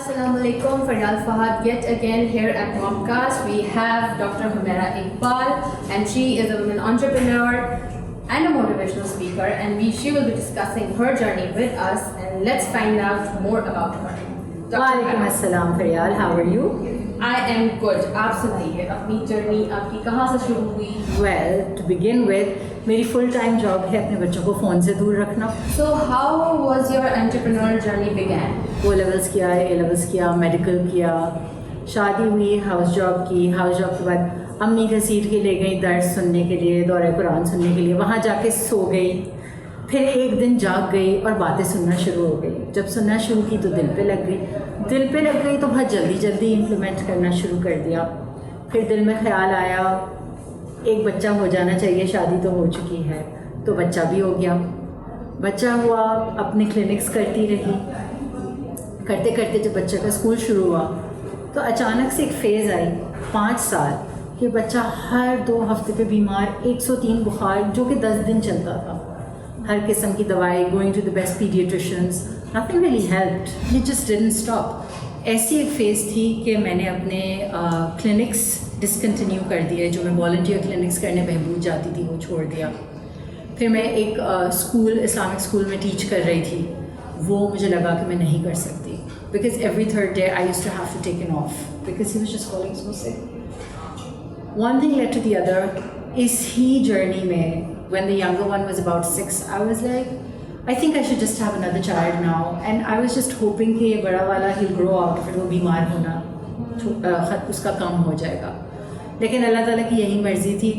Assalamu alaikum. Faryal Fahad yet again here at MomKast. We have Dr. Humaira Iqbal, and she is a woman entrepreneur and a motivational speaker, and she will be discussing her journey with us, and let's find out more about her. Walaikum assalam Faryal, how are you? I am good, absolutely. अपनी journey आपकी कहाँ से शुरू हुई? Well, to begin with, मेरी full time job है अपने बच्चों को फ़ोन से दूर रखना. So how was your entrepreneurial journey began? O levels किया, A levels किया, medical किया, शादी हुई, house job की, house job के बाद अम्मी घसीट के ले गई दर्स सुनने के लिए, दौरे कुरान सुनने के लिए, वहाँ जाके सो गई. फिर एक दिन जाग गई और बातें सुनना शुरू हो गई. जब सुनना शुरू की तो दिल पे लग गई तो बहुत जल्दी इम्प्लीमेंट करना शुरू कर दिया. फिर दिल में ख्याल आया एक बच्चा हो जाना चाहिए, शादी तो हो चुकी है, तो बच्चा भी हो गया. बच्चा हुआ, अपने क्लिनिक्स करती रही. करते करते जब बच्चे का स्कूल शुरू हुआ तो अचानक से एक फ़ेज़ आई 5 साल कि बच्चा हर 2 हफ्ते पे बीमार, 103 बुखार जो कि 10 दिन चलता था. हर किस्म की दवाई, going to the best paediatricians, nothing really helped. It just didn't stop. ऐसी एक फ़ेज़ थी कि मैंने अपने क्लिनिक्स डिसकंटिन्यू कर दिए. जो मैं वॉलंटियर क्लिनिक्स करने बहबूद जाती थी वो छोड़ दिया. फिर मैं एक स्कूल, इस्लामिक स्कूल में टीच कर रही थी. वो मुझे लगा कि मैं नहीं कर सकती, because every third day I used to have to take an off because he was just calling so sick. One thing led to the other. इस ही जर्नी में when the younger one was about 6, I was like, I think I should just have another child now. And I was just hoping कि ये बड़ा वाला he'll grow out, फिर वो बीमार होना उसका कम हो जाएगा. लेकिन अल्लाह ताला की यही मर्ज़ी थी.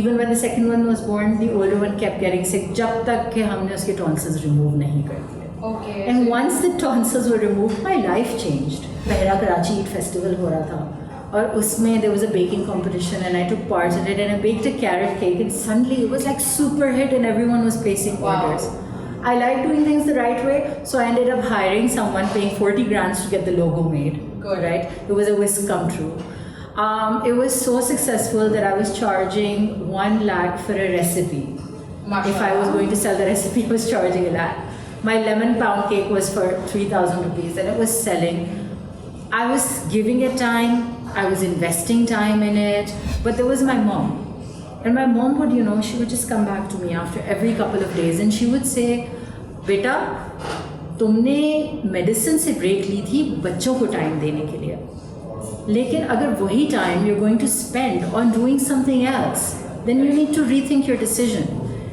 Even when the second one was born, the older one kept getting sick जब तक कि हमने उसके tonsils remove नहीं कर दिए. Okay. And once the tonsils were removed, my life changed. पहला कराची ईद फेस्टिवल हो रहा था और उसमें there was a baking competition and I took part in it, and I baked a carrot cake, and suddenly it was like super hit and everyone was placing orders. I like doing things the right way, so I ended up hiring someone, paying 40 grand to get the logo made. Good. Right? It was a whisk come true. It was so successful that I was charging 1 lakh for a recipe. If I was going to sell the recipe, I was charging a lakh. My lemon pound cake was for 3,000 rupees and it was selling. I was giving it time. I was investing time in it, but there was my mom. And my mom would, she would just come back to me after every couple of days and she would say, बेटा तुमने medicine से break ली थी बच्चों को time देने के लिए, लेकिन अगर वही time you're going to spend on doing something else, then you need to rethink your decision.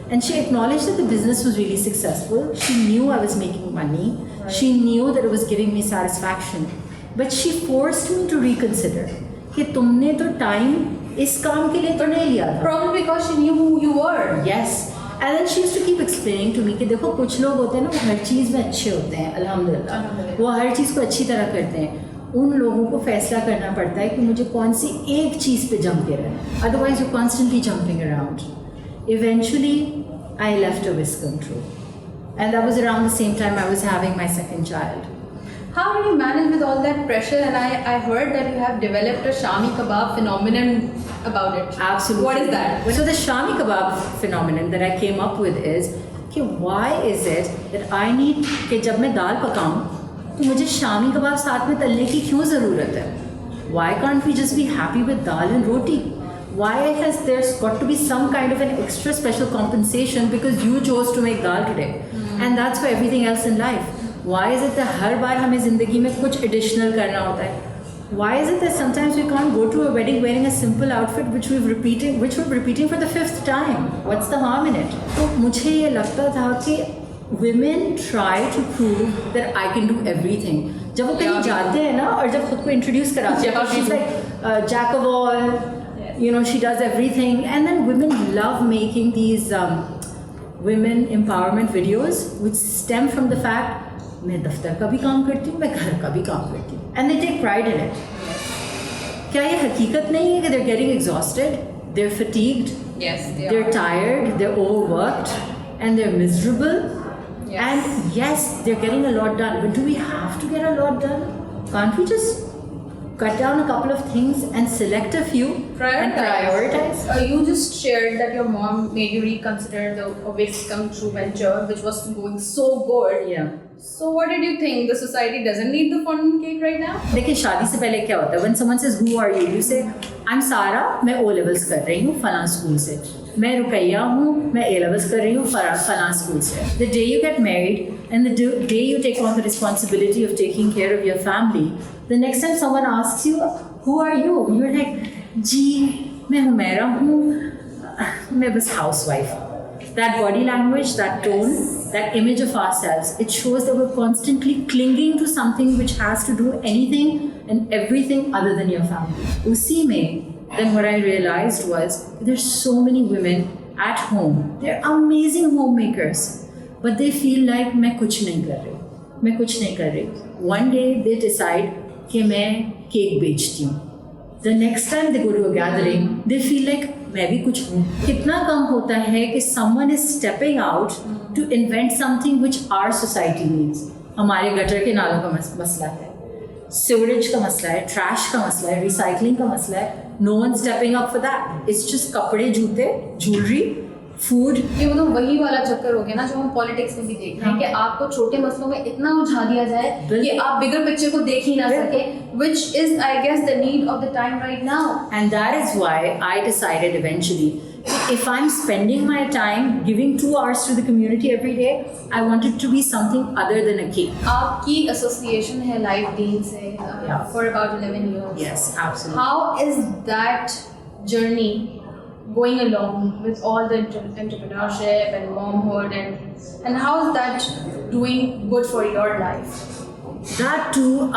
And she acknowledged that the business was really successful. She knew I was making money. She knew that it was giving me satisfaction. But she forced me to reconsider कि तुमने तो time इस काम के लिए तो नहीं लिया था. Probably because she knew who you were. Yes. And then she used to keep explaining to me कि देखो कुछ लोग होते हैं ना, वो हर चीज़ में अच्छे होते हैं, अल्हम्दुलिल्लाह, वो हर चीज़ को अच्छी तरह करते हैं. उन लोगों को फैसला करना पड़ता है कि मुझे कौन सी एक चीज़ पे जंप के रहना. Otherwise you're constantly jumping around. Eventually I left a whisk come true, and that was around the same time I was having my second child. How did you manage with all that pressure? And I heard that you have developed a Shami kebab phenomenon about it. Absolutely. What is that? So the Shami kebab phenomenon that I came up with is कि why is it that I need कि जब मैं दाल पकाऊं तो मुझे शामी कबाब साथ में तलने की क्यों ज़रूरत है? Why can't we just be happy with dal and roti? Why has there's got to be some kind of an extra special compensation because you chose to make dal today? And that's for everything else in life. Why is it that हर बार हमें ज़िंदगी में कुछ additional करना होता है? Why is it that sometimes we can't go to a wedding wearing a simple outfit which we're repeating for the 5th time? What's the harm in it? तो मुझे ये लगता था कि women try to prove that I can do everything. जब वो कहीं जाते हैं ना और जब खुद को introduce कराते हैं, she's like jack of all, she does everything, and then women love making these women empowerment videos which stem from the fact मैं दफ्तर का भी काम करती हूँ, मैं घर का भी काम करती हूँ, and they take pride in it. क्या ये हकीकत नहीं है कि they're getting exhausted, they're fatigued, Yes, they're tired, they're overworked, and they're miserable. Yes. And yes, they're getting a lot done, but do we have to get a lot done? Can't we just cut down a couple of things and select a few and prioritize. You just shared that your mom made you reconsider the Whisk Come True venture, which was going so good. Yeah. So what did you think? The society doesn't need the fun cake right now? देखिए शादी से पहले क्या होता है? When someone says who are you, you say I'm Sara, मैं O levels कर रही हूँ फलां स्कूल से. मैं रुकैया हूँ, मैं A levels कर रही हूँ फलां स्कूल से. The day you get married and the day you take on the responsibility of taking care of your family, the next time someone asks you who are you, you're like जी मैं हुमैरा हूँ, मैं बस housewife. That body language, that tone, that image of ourselves, it shows that we're constantly clinging to something which has to do anything and everything other than your family. Usi mein, then what I realized was there's so many women at home. They're amazing homemakers, but they feel like मैं कुछ नहीं कर रही, मैं कुछ नहीं कर रही. One day they decide कि मैं केक बेचती हूँ. The next time they go to a gathering, they feel like मैं भी कुछ हूँ. कितना कम होता है कि someone is stepping out to invent something which our society needs. हमारे गटर के नालों का मसला है, सीवरेज का मसला है, ट्रैश का मसला है, रिसाइकलिंग का मसला है. No one stepping up for that. It's just कपड़े, जूते, ज्वेलरी, फूड. ये मतलब वही वाला चक्कर हो गया ना जो हम पॉलिटिक्स में भी देख रहे हैं कि आपको छोटे मसलों में इतना उलझा दिया जाए कि आप बिगर पिक्चर को देख ही ना सके, which is I guess the need of the time right now. And that is why I decided eventually if I'm spending my time giving 2 hours to the community every day, I want it to be something other than a cake. आपकी association है Life Dean से for about 11 years. Yes, absolutely. How is that journey going along with all the entrepreneurship and momhood and how is that doing good for your life? That too,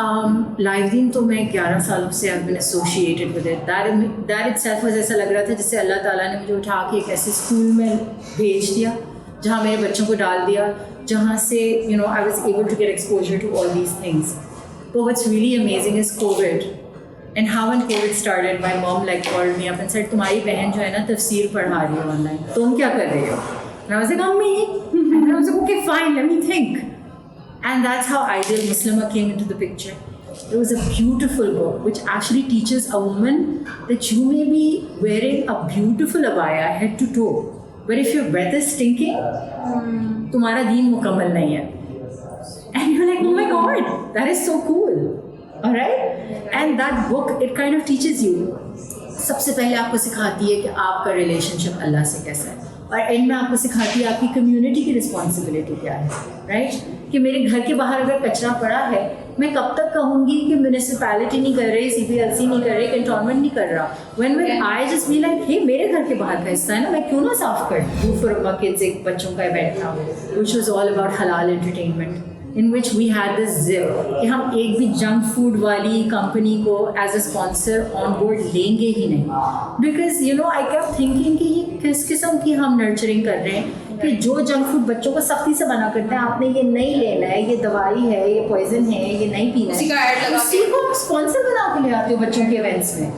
Life Dean तो मैं 11 सालों से I've been associated with it. That itself was ऐसा लग रहा था जैसे अल्लाह ताला ने मुझे उठा के एक ऐसे स्कूल में भेज दिया जहाँ मेरे बच्चों को डाल दिया, जहाँ से I was able to get exposure to all these things. But what's really amazing is COVID. And how when COVID started, my mom called me up and said, तुम्हारी बहन जो है ना तफसीर पढ़ा रही है ऑनलाइन, तुम क्या कर रही हो? And I was like, me. And I was like, okay, fine, let me think. And that's how Ideal Muslimah came into the picture. It was a beautiful book which actually teaches a woman that you may be wearing a beautiful abaya head to toe, but if your breath is stinking, तुम्हारा दीन मुकम्मल नहीं है. And you're like, oh my God, that is so cool. Alright? And that book, it kind of teaches you. सबसे पहले आपको सिखाती है कि आपका रिलेशनशिप अल्लाह से कैसा है, और एंड में आपको सिखाती है आपकी कम्युनिटी की रिस्पॉन्सिबिलिटी क्या है. राइट? कि मेरे घर के बाहर अगर कचरा पड़ा है, मैं कब तक कहूँगी कि म्यूनिसिपैलिटी नहीं कर रही, CPLC नहीं कर रही, कैंटोनमेंट नहीं कर रहा. when I just be like, hey, मेरे घर के बाहर का हिस्सा है ना, मैं क्यों ना साफ कर दूँ. फॉर उम्मा किड्स एक बच्चों का इवेंट था which was all about halal entertainment, in which we had this zip कि हम एक भी जंक फूड वाली कंपनी को as a sponsor on board लेंगे ही नहीं. बिकॉज I kept thinking कि ये किस किस्म की हम नर्चरिंग कर रहे हैं कि जो जंक फूड बच्चों को सख्ती से मना करते हैं, आपने ये नहीं लेना है, ये दवाई है, ये पॉइजन है, ये नहीं पीना है, उसी को स्पॉन्सर बना के ले आते हो बच्चों के इवेंट्स में.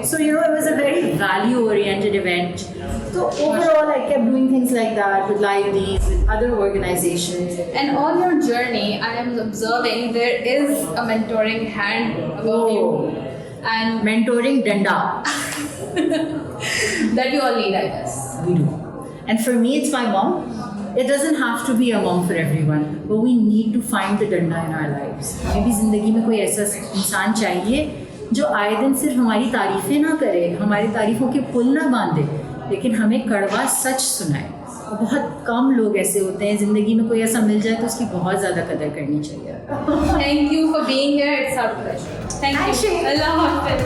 So it was a very value oriented event. So overall I kept doing things like that with Live Deans, with other organizations. And on your journey, I am observing there is a mentoring hand above you. And mentoring danda. That you all need, I guess. We do. And for me, it's my mom. It doesn't have to be a mom for everyone, but we need to find the danda in our lives. Maybe ज़िंदगी में कोई ऐसा इंसान चाहिए जो आए दिन सिर्फ हमारी तारीफ़ें ना करे, हमारी तारीफ़ों के पुल ना बांधे, लेकिन हमें कड़वा सच सुनाए. और बहुत कम लोग ऐसे होते हैं. ज़िंदगी में कोई ऐसा मिल जाए तो उसकी बहुत ज़्यादा कदर करनी चाहिए. Thank you for being here. It's our pleasure. Thank you. Allah Hafiz.